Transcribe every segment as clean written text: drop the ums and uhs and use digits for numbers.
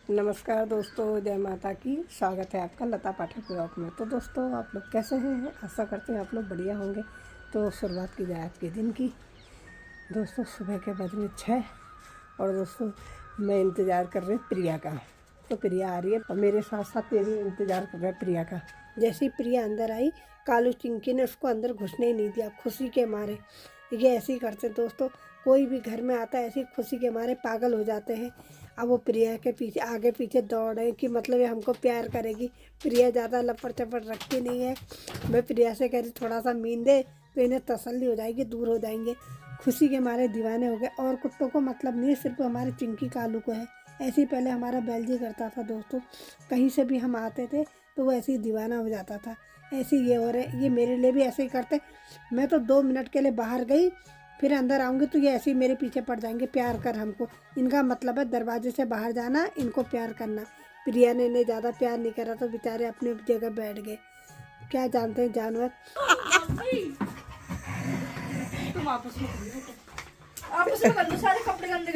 नमस्कार दोस्तों, जय माता की। स्वागत है आपका लता पाठक ब्लॉग में। तो दोस्तों, आप लोग कैसे हैं? आशा करते हैं आप लोग बढ़िया होंगे। तो शुरुआत की जाए आज के दिन की। दोस्तों, सुबह के बज में 6 और दोस्तों मैं इंतज़ार कर रही प्रिया का। तो प्रिया आ रही है और मेरे साथ साथ ये भी इंतज़ार कर रहा है प्रिया का। जैसे ही प्रिया अंदर आई, कालू चिंकी ने उसको अंदर घुसने ही नहीं दिया, खुशी के मारे। ये ऐसे ही करते दोस्तों, कोई भी घर में आता है ऐसी खुशी के मारे पागल हो जाते हैं। अब वो प्रिया के पीछे आगे पीछे दौड़े कि मतलब ये हमको प्यार करेगी। प्रिया ज़्यादा लपड़ चपड़ रखती नहीं है। मैं प्रिया से कह रही थोड़ा सा मीन दे तो इन्हें तसल्ली हो जाएगी, दूर हो जाएंगे। खुशी के मारे दीवाने हो गए। और कुत्तों को मतलब नहीं, सिर्फ हमारे चिंकी कालू को है। ऐसे ही पहले हमारा बैलजी करता था दोस्तों, कहीं से भी हम आते थे तो वो ऐसे ही दीवाना हो जाता था। ऐसे ही ये हो रहे, ये मेरे लिए भी ऐसे ही करते। मैं तो 2 मिनट के लिए बाहर गई, फिर अंदर आऊँगी तो ये ऐसे ही मेरे पीछे पड़ जाएंगे। प्यार कर हमको, इनका मतलब है दरवाजे से बाहर जाना, इनको प्यार करना। प्रिया ने इन्हें ज़्यादा प्यार नहीं करा तो बेचारे अपनी जगह बैठ गए। क्या जानते हैं जानवर।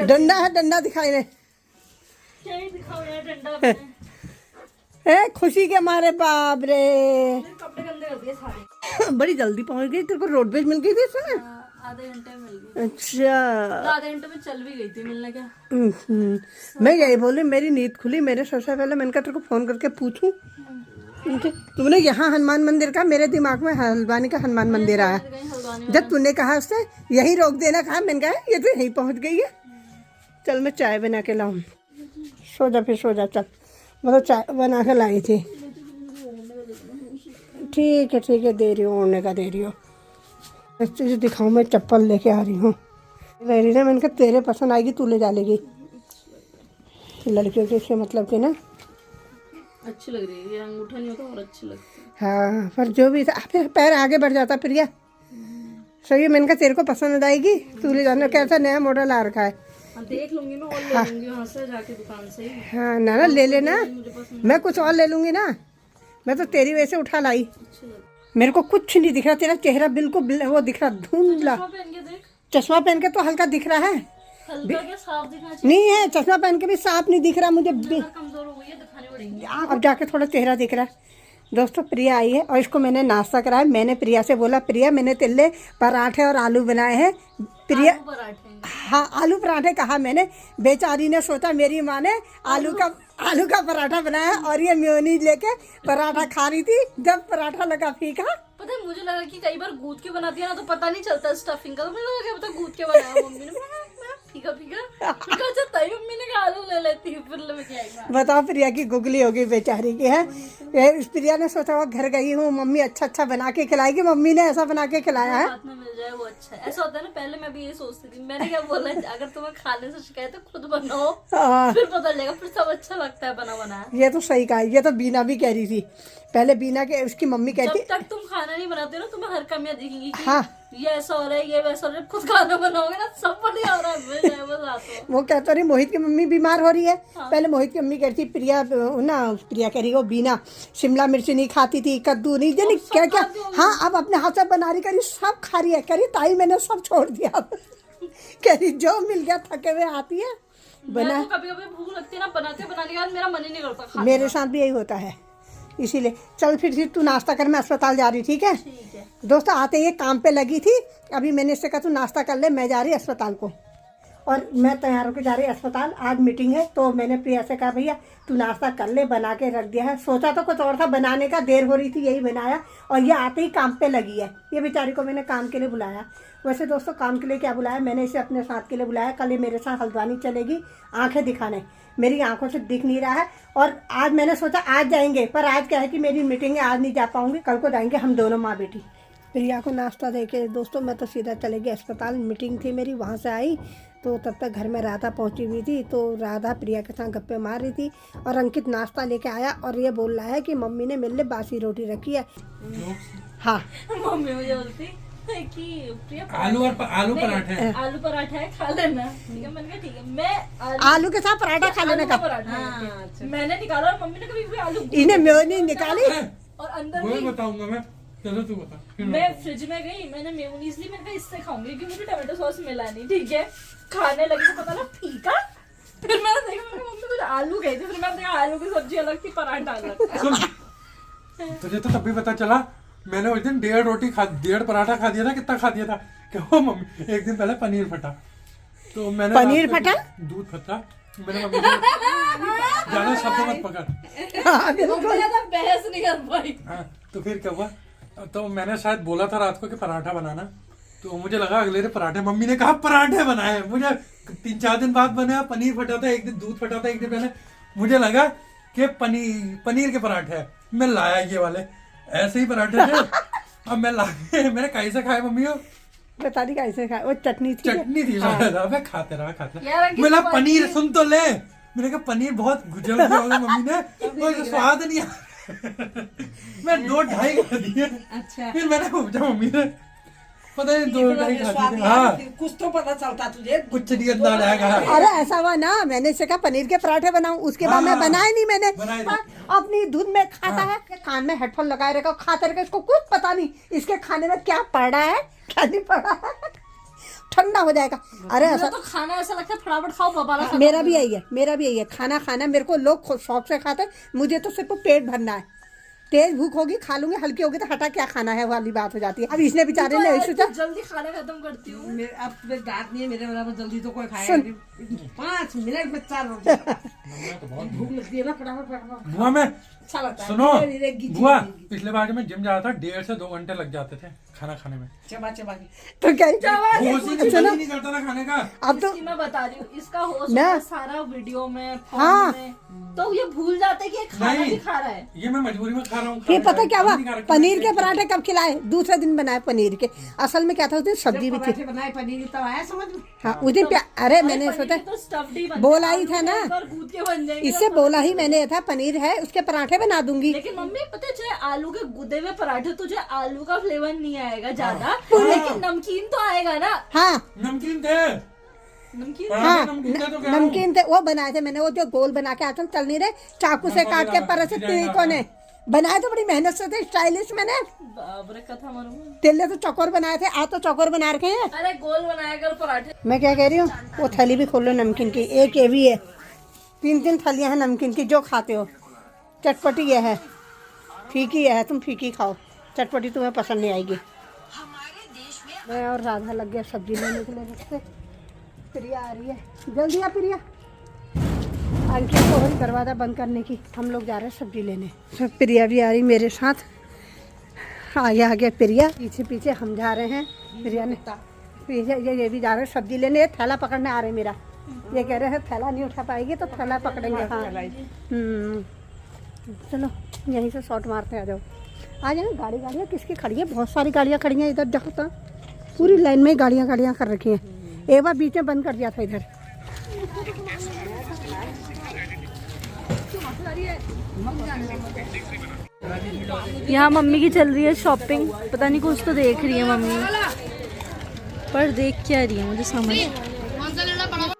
डंडा है, डंडा दिखाई दे। खुशी के मारे बाप रे, कपड़े गंदे कर दिए सारे। बड़ी जल्दी पहुंच गई। तेरे को रोडवेज मिल गई थी इसमें? आधे घंटे में मिल गई। अच्छा, आधे घंटे में चल भी गई थी मिलने क्या। मैं यही बोली, मेरी नींद खुली। मेरे सबसे पहले मैंने कहा तेरे को फोन करके पूछूं, तुमने यहाँ हनुमान मंदिर का, मेरे दिमाग में हल्द्वानी का हनुमान मंदिर आया। जब तूने कहा उससे यही रोक देना, कहा मैंने कहा ये तो यहीं पहुँच गई है। चल मैं चाय बना के लाऊं। सो जा, फिर सो जा। चल मैं तो चाय बना के लाई थी। ठीक है, दे रही हूँ, ओढ़ने का दे रही हूँ। तुझे दिखाऊँ, मैं चप्पल लेके आ रही हूँ। मैंने कहा तेरे पसंद आएगी, तू ले जा लेगी। लड़कियों के से मतलब के ना अच्छी लग रही है, ये अंगूठा नहीं होता और अच्छी लगती है। हाँ, पर जो भी था फिर पैर आगे बढ़ जाता प्रिया। सही है, मैंने कहा तेरे को पसंद आएगी, तू ले जाना। कैसा नया मॉडल आ रखा है, देख लूंगी मैं और ले लूंगी वहाँ से जाके दुकान से। हाँ ना ले लेना। मैं कुछ और ले लूंगी ना, मैं तो तेरी वजह से उठा लाई। मेरे को कुछ नहीं दिख रहा, तेरा चेहरा बिल्कुल वो दिख रहा धुंधला। चश्मा पहन के तो हल्का दिख रहा है, साफ दिखना नहीं है चश्मा पहन के भी साफ नहीं दिख रहा मुझे। कमजोर हो गई है, दिखानी पड़ेगी। अब जाके थोड़ा चेहरा दिख रहा है। दोस्तों, प्रिया आई है और इसको मैंने नाश्ता कराया। मैंने प्रिया से बोला, प्रिया मैंने तेरे लिए पराठे और आलू बनाए हैं। प्रिया हाँ, आलू पराठे कहा मैंने। बेचारी ने सोचा मेरी माँ ने आलू का पराठा बनाया और ये मेयोनीज लेके पराठा खा रही थी। जब पराठा लगा फीका, पता है मुझे लगा कि कई बार गूंद के बनाती है ना तो पता नहीं चलता स्टफिंग का, तो मुझे लगा क्या पता गूंद के बनाया मम्मी ने। फीका तभी मम्मी ने कहा आलू ले लेती है, फिर लेके आई। बताओ, प्रिया की गुगली होगी बेचारी की है। प्रिया ने सोचा वो घर गई हूँ, मम्मी अच्छा बना के खिलाएगी। मम्मी ने ऐसा बना के खिलाया है, हाथ में मिल जाए वो अच्छा है। ऐसा होता है ना, पहले मैं भी ये सोचती थी। मैंने क्या बोला, अगर तुम्हें खाने से शिकायत है खुद बनाओ, फिर पता चलेगा, फिर सब अच्छा लगता है बना बनाया। ये तो सही कहा। ये तो बीना भी कह रही थी पहले। बीना के उसकी मम्मी कहती, जब तक तुम खाना नहीं बनाते हो ना, तुम्हें हर कमियां दिखेंगी। हाँ, ये ऐसा हो रहा है, ये वैसा हो रहा है। खुद खाना बनाओगे ना, सब बढ़िया हो रहा है। वो कहता रही मोहित की मम्मी बीमार हो रही है। पहले मोहित की मम्मी कहती प्रिया कह रही वो बीना शिमला मिर्च नहीं खाती थी, कद्दू नहीं, जानी क्या क्या। हाँ, अब अपने हाथ से बना रही, करी सब खा रही है। करी ताई मैंने सब छोड़ दिया। कह रही जो मिल गया थके हुए आती है बना। कभी कभी भूख लगती है ना, बनाने के बाद मेरा मन ही नहीं करता। मेरे साथ भी यही होता है, इसीलिए। चल फिर तू नाश्ता कर, मैं अस्पताल जा रही। ठीक है दोस्तों, आते ही काम पे लगी थी। अभी मैंने इससे कहा तू नाश्ता कर ले, मैं जा रही अस्पताल को। और मैं तैयार होकर जा रही अस्पताल, आज मीटिंग है। तो मैंने प्रिया से कहा भैया तू नाश्ता कर ले, बना के रख दिया है। सोचा तो कुछ और था बनाने का, देर हो रही थी, यही बनाया। और ये आते ही काम पे लगी है। ये बेचारी को मैंने काम के लिए बुलाया। वैसे दोस्तों, काम के लिए क्या बुलाया, मैंने इसे अपने साथ के लिए बुलाया। कल ये मेरे साथ हल्द्वानी चलेगी आंखें दिखाने। मेरी आंखों से दिख नहीं रहा है और आज मैंने सोचा आज जाएंगे, पर आज क्या है कि मेरी मीटिंग है, आज नहीं जा पाऊंगी। कल को जाएंगे हम दोनों माँ बेटी। प्रिया को नाश्ता देके दोस्तों मैं तो सीधा चले गई अस्पताल। मीटिंग थी मेरी, वहाँ से आई तो तब तक घर में राधा पहुँची हुई थी। तो राधा प्रिया के साथ गप्पे मार रही थी और अंकित नाश्ता लेके आया और ये बोल रहा है कि मम्मी ने मेरे लिए बासी रोटी रखी है। हाँ, मम्मी मुझे बोलती कि प्रिया आलू पराठा है, आलू पराठा है, खा लेना। ठीक है, मैंने कहा ठीक है, मैं आलू के साथ पराठा खा लेने का। मैंने निकाला और मम्मी ने कभी आलू इन्हें मेयोनीज निकाली और अंदर वही बताऊंगा मैं। चलो तू बता। मैं फ्रिज में गई, मैंने मेयोनीज ली। मैंने कहा इससे खाऊंगी क्योंकि मुझे टमाटो सॉस मिला नहीं। ठीक है, खाने लगी तो पता ना फीका। फिर मैंने देखा मम्मी कुछ आलू गए थे, फिर मैंने देखा आलू की सब्जी अलग थी, पराठा अलग था। सुन, तुझे तो तब भी पता चला मैंने उस दिन 1.5 पराठा खा दिया था। कितना खा दिया था क्या वो मम्मी, एक दिन पहले पनीर फटा, तो मैंने पनीर फटा? दूध फटा। मैंने मम्मी को ज्यादा शब्द मत पकड़। हाँ, बिल्कुल। मम्मी ज्यादा बहस नहीं कर पाई। हाँ, तो फिर क्या हुआ, तो मैंने शायद बोला था रात को कि पराठा बनाना, तो मुझे लगा अगले दिन पराठे, मम्मी ने कहा पराठे बनाए। मुझे 3-4 दिन बाद बना, पनीर फटा था, एक दिन दूध फटा था, एक दिन पहले मुझे लगा कि पनीर के पराठे हैं। मैं लाया ये वाले ऐसे ही पराठे थे। अब मैं मैंने कैसे खाए मम्मी को बता दी कैसे खाए, वो चटनी थी। चटनी थी शायद। मैं खाते रहा। यार, मेरा पनीर सुन तो ले, मैंने कहा पनीर बहुत गुजर गया होगा मम्मी ने, तो स्वाद नहीं आया। मैं 2-2.5 खा दिए। अच्छा, फिर मैंने पूछा मम्मी ने, पता नहीं 2-2.5 खा दिए। हाँ, कुछ तो पता चलता तुझे। कुछ नहीं अंदाज आएगा। अरे ऐसा हुआ ना, मैंने इसे कहा पनीर के पराठे बनाऊं, उसके बाद मैं बनाए नहीं मैंने। बनाए हाँ, अपनी दूध में खाता है, कान में हेडफोन लगाए रहेगा, खाते रहेगा, इसको कुछ पता नहीं इसके खाने में क्या पड़ रहा है क्या नहीं पड़ा है। ठंडा हो जाएगा। अरे मुझे ऐसा तो खाना ऐसा लगता है फटाफट खाओ बबाला खत्म मेरा हो भी जाए। यही है, मेरा भी यही है। खाना खाना मेरे को लोग शौक से खाते हैं, मुझे तो सिर्फ पेट भरना है। तेज भूख होगी खा लूंगी, हल्की होगी तो हटा क्या खाना है वाली बात हो जाती है। अब इसने बेचारे ने तो सोचा जल्दी खाना खत्म करती हूँ। अब तुम्हें दांत नहीं है मेरे बराबर, जल्दी तो कोई खाएगा सुन। नहीं। 5 मिनट में 4 हो जाएगा। भूख लगती है ना, फटाफट। बुआ मैं अच्छा लगता है। सुनो धीरे-धीरे गिजी बुआ, गिजी। पिछले बार जब मैं जिम जाता था 1.5 से 2 घंटे लग जाते थे खाना खाने में। चबा चबा के। तो क्या होश ही नहीं करता था खाने का। अब तो इसकी मैं बता रही हूँ, इसका होश ना। होता है सारा वीडियो में, फोन हाँ। में, तो ये भूल जाते कि ये खाना नहीं। भी खा रहा है। ये मैं मजबूरी में खा रहा हूँ। फिर पता क्या हुआ, नहीं खा रहा, पनीर के पराठे कब खिलाए, दूसरे दिन बनाए पनीर के। असल में क्या था उस दिन सब्जी भी थी। पराठे बनाए पनीर तो आया समझ में। हाँ उस दिन अरे मैंने पनीर सोचा के तो stuffed ही बनते बोला हैं, ही था आलू ना। एक बार गूंथ के बन जाएंगे इससे तो बोला ही मैंने था पनीर है उसके पराठे बना दूंगी। लेकिन मम्मी पता है, चाहे आलू के गुदे हुए पराठे, तुझे आलू का फ्लेवर नहीं आएगा ज्यादा, लेकिन नमकीन तो आएगा ना। हाँ नमकीन थे। नमकीन हाँ नमकीन थे तो क्या हूँ? नमकीन थे, वो बनाए थे मैंने, वो जो गोल बना के आजकल चल नहीं रहे, चाकू से काट के परस कोने बनाए तो बड़ी मेहनत से थे, स्टाइलिश मैंने। बाप रे कथा मारूं। तेले तो चौकोर बनाए थे, आज तो चौकोर बना रखे हैं। अरे गोल बनाया कर पराठे। मैं क्या कह रही हूँ, वो थैली भी खोल लो नमकीन की, एक ये भी है, 3 थैलियाँ हैं नमकीन की, जो खाते हो। चटपटी ये है, फीकी है, तुम फीकी खाओ, चटपटी तुम्हें पसंद नहीं आएगी। मैं और राधा लग गया सब्जी लेने के लिए रखते। प्रिया आ रही है, जल्दी आ प्रिया। अंकित को ही दरवाज़ा बंद करने की, हम लोग जा रहे हैं सब्जी लेने। तो प्रिया भी आ रही मेरे साथ, आगे आगे प्रिया, पीछे पीछे हम जा रहे हैं। प्रिया ने पीछे ये भी जा रहे हैं सब्जी लेने। थैला पकड़ने आ रहे मेरा, ये कह रहे हैं थैला नहीं उठा पाएगी तो थैला पकड़ेंगे। हाँ चलो यहीं से शॉट मारते आ जाओ। आ जाए गाड़ियाँ किसकी खड़ी है, बहुत सारी गाड़ियाँ खड़ी हैं इधर, जहाँ तक पूरी लाइन में गाड़ियाँ कर रखी हैं। एक बार बीच में बंद कर दिया था इधर। यहाँ मम्मी की चल रही है शॉपिंग, पता नहीं कुछ तो देख रही है मम्मी, पर देख क्या रही है मुझे समझ।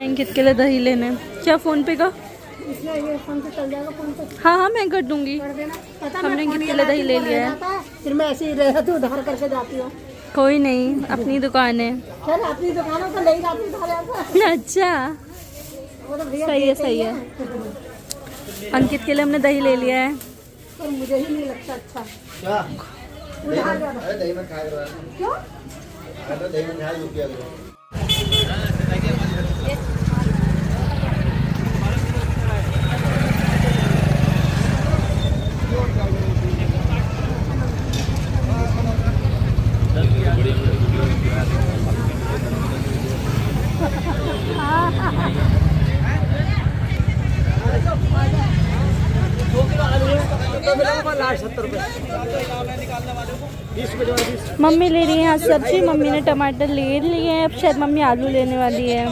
अंकित के लिए दही लेने, क्या फोन पे का? ये फोन से चल जाएगा, फोन से हाँ हाँ मैं कर दूंगी। कर देना। पता हमने अंकित के लिए दही ले लिया है। फिर मैं ऐसे ही रहती उधार करके जाती हूँ। कोई नहीं, अपनी दुकान है। चल अपनी दुकानों पर ले ही जाती उधार। अच्छा वो तो भैया सही है सही है। अंकित के लिए हमने दही ले लिया है। पर मुझे ही नहीं लगता अच्छा। क्या? उधार ज्यादा। अरे दही में खा रहा है। क्यों? अरे दही में खा यूं किया करो। मम्मी ले रही है यहाँ सब्जी, मम्मी ने टमाटर ले लिए हैं, अब शायद मम्मी आलू लेने वाली है।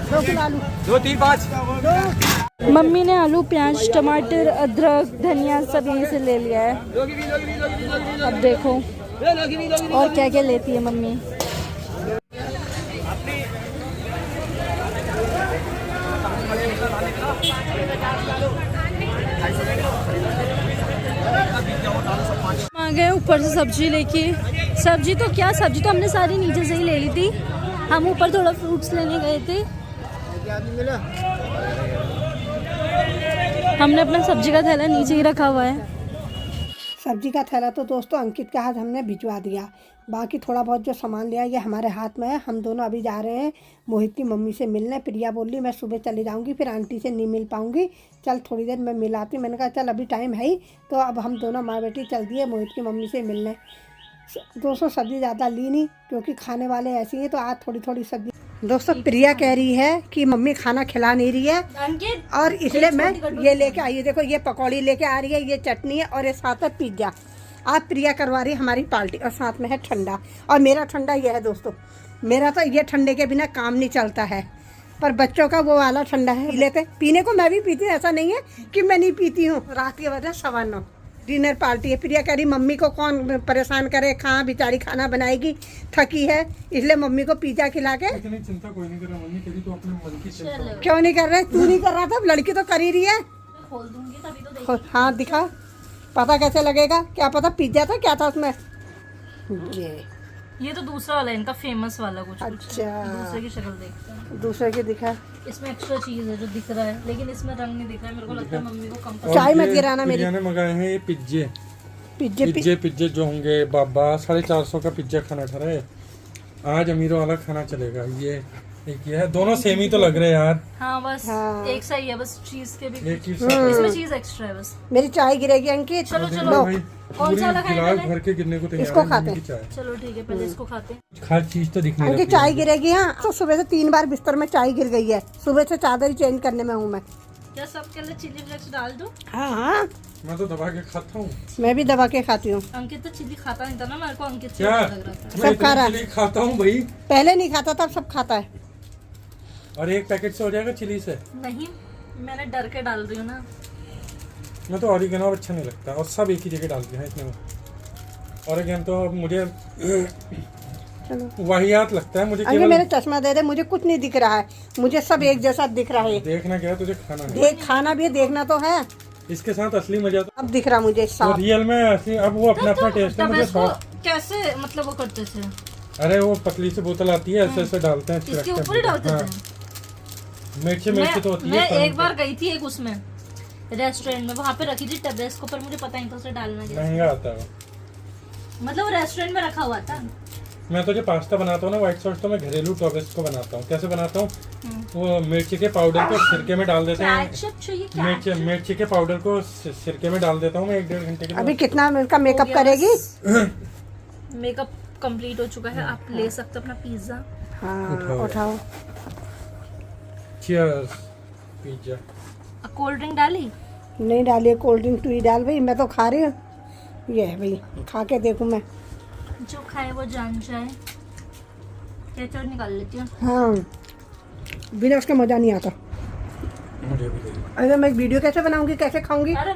2 किलो आलू। 2 3 5। मम्मी ने आलू प्याज टमाटर अदरक धनिया सब यहीं से ले लिया है। अब देखो और क्या क्या लेती है मम्मी। आ गए ऊपर से सब्जी लेके। सब्जी तो हमने सारी नीचे से ही ले ली थी। हम ऊपर थोड़ा फ्रूट्स लेने गए थे, हमने अपना सब्जी का थैला नीचे ही रखा हुआ है। सब्जी का थैला तो दोस्तों अंकित के हाथ हमने भिजवा दिया, बाकी थोड़ा बहुत जो सामान लिया ये हमारे हाथ में है। हम दोनों अभी जा रहे हैं मोहित की मम्मी से मिलने। प्रिया बोल रही मैं सुबह चली जाऊंगी, फिर आंटी से नहीं मिल पाऊंगी, चल थोड़ी देर में मिल आती। मैंने कहा चल अभी टाइम है ही, तो अब हम दोनों माँ बेटी चल दिए मोहित की मम्मी से मिलने। दोस्तों सब्जी ज़्यादा ली नहीं क्योंकि खाने वाले ऐसे ही हैं, तो आज थोड़ी थोड़ी सब्जी। दोस्तों प्रिया कह रही है कि मम्मी खाना खिला नहीं रही है, अंकित और इसलिए मैं ये लेके आई। देखो ये पकौड़ी लेके आ रही है, ये चटनी है, और ये साथ है पिज्ज़ा। आज प्रिया करवा रही है हमारी पार्टी, और साथ में है ठंडा। और मेरा ठंडा ये है दोस्तों, मेरा तो ये ठंडे के बिना काम नहीं चलता है, पर बच्चों का वो वाला ठंडा है, लेते पीने को मैं भी पीती हूँ, ऐसा नहीं है कि मैं नहीं पीती हूँ। रात के बजे 9:15 डिनर पार्टी है। प्रिया कह रही मम्मी को कौन परेशान करे, कहाँ बेचारी खाना बनाएगी, थकी है, इसलिए मम्मी को पिज्जा खिला के। इतनी चिंता कोई नहीं कर रहा मम्मी, तेरी तो अपने मन की चिंता है। क्यों नहीं कर रहे, तू नहीं कर रहा था, लड़की तो कर ही रही है। खोल दूंगी तभी तो हाँ दिखा, पता कैसे लगेगा, क्या पता पिज्जा था क्या था उसमें। ये तो दूसरा वाला है इनका, फेमस वाला कुछ अच्छा दूसरे की शक्ल देखते हैं। दूसरे की दिखा, इसमें एक्स्ट्रा चीज है जो दिख रहा है, लेकिन इसमें रंग नहीं दिख रहा है। मेरे को लगता है मम्मी को कम चाय मत गिराना मेरी। प्रिया ने मंगाए हैं ये पिज्जे पिज्जे पिज्जे जो होंगे बाबा 450 का पिज्जा खाना ठहरा है आज। अमीरों वाला खाना चलेगा। ये एक ये है, दोनों सेम ही तो लग रहे हैं यार। हाँ बस हाँ। एक सही है, बस चीज के भी एक चीज इसमें चीज एक्स्ट्रा है बस। मेरी चाय गिरेगी अंकित। चलो चलो लो, भाई कौन सा वाला पूरी खाएंगे गिलास भर के गिरने को तैयार इसको है खाते मम्मी की चाय। चलो ठीक है, पहले इसको खाते हैं। खास चीज तो दिखने अंकित लगी चाय है। गिरेगी। हाँ तो सुबह से 3 बार बिस्तर में चाय गिर गई है, सुबह से चादर ही चेंज करने में हूँ मैं। क्या सबके लिए चिली फ्लेक्स डाल दो? हाँ हाँ मैं तो दबा के खाता हूँ। मैं भी दबा के खाती हूँ। अंकित तो चिली खाता नहीं था ना, मेरे को अंकित से क्या लग रहा था। मैं सब खा रहा है। इतनी चिली खाता हूँ भाई, पहले नहीं खाता था, अब सब खाता है। और एक पैकेट से हो जाएगा चिली से। नहीं, मैंने डर के डाल रही हूँ ना। मैं तो ऑरिगेनो अच्छा नहीं लगता, और सब एक ही जगह डालते हैं इसमें। ऑरिगेनो तो मुझे चलो वाहियात लगता है मुझे। अंकित केवल मेरे चश्मा दे दे, मुझे कुछ नहीं दिख रहा है, मुझे सब एक जैसा दिख रहा है। देखना क्या है, तुझे खाना है। देख खाना भी है, देखना तो है। इसके साथ असली मजा तो अब दिख रहा मुझे साफ। रियल में असली। अब वो अपना अपना टेस्ट है, तब मुझे इसको शौक। कैसे मतलब वो करते थे? अरे वो पतली सी बोतल आती है, ऐसे ऐसे डालते हैं, इसके छिड़कते ऊपर ही हैं। डालते हाँ, थे। मिर्ची मिर्ची तो होती मैं है। एक बार गई थी एक उसमें रेस्टोरेंट में, वहाँ पे रखी थी टेबेस्को, पर मुझे पता नहीं था उसे डालना कैसे। महंगा आता है। मतलब वो रेस्टोरेंट में रखा हुआ था। मैं तो जो पास्ता बनाता हूँ ना व्हाइट सॉस, तो मैं घरेलू टोबेस्को बनाता हूँ। कैसे बनाता हूँ, वो मिर्ची के पाउडर को सिरके में डाल देते हैं। केचप चाहिए क्या? मिर्ची के पाउडर को सिरके में डाल देता हूँ मैं 1-1.5 घंटे के लिए। अभी कितना मिनट का मेकअप करेगी? मेकअप कंप्लीट हो चुका है, आप ले सकते हो अपना पिज्जा। हाँ उठाओ। Cheers pizza. कोल्ड ड्रिंक डाली? नहीं डालिए कोल्ड ड्रिंक, तू ही डाल भाई, मैं तो खा रही हूँ। ये है भाई, खा के देखूँ मैं। जो खाए वो जान जाए। केचप निकाल लेती हूँ। हाँ बिना उसका मजा नहीं आता। मुझे भी दे दो। अरे मैं वीडियो कैसे बनाऊंगी, कैसे खाऊंगी? अरे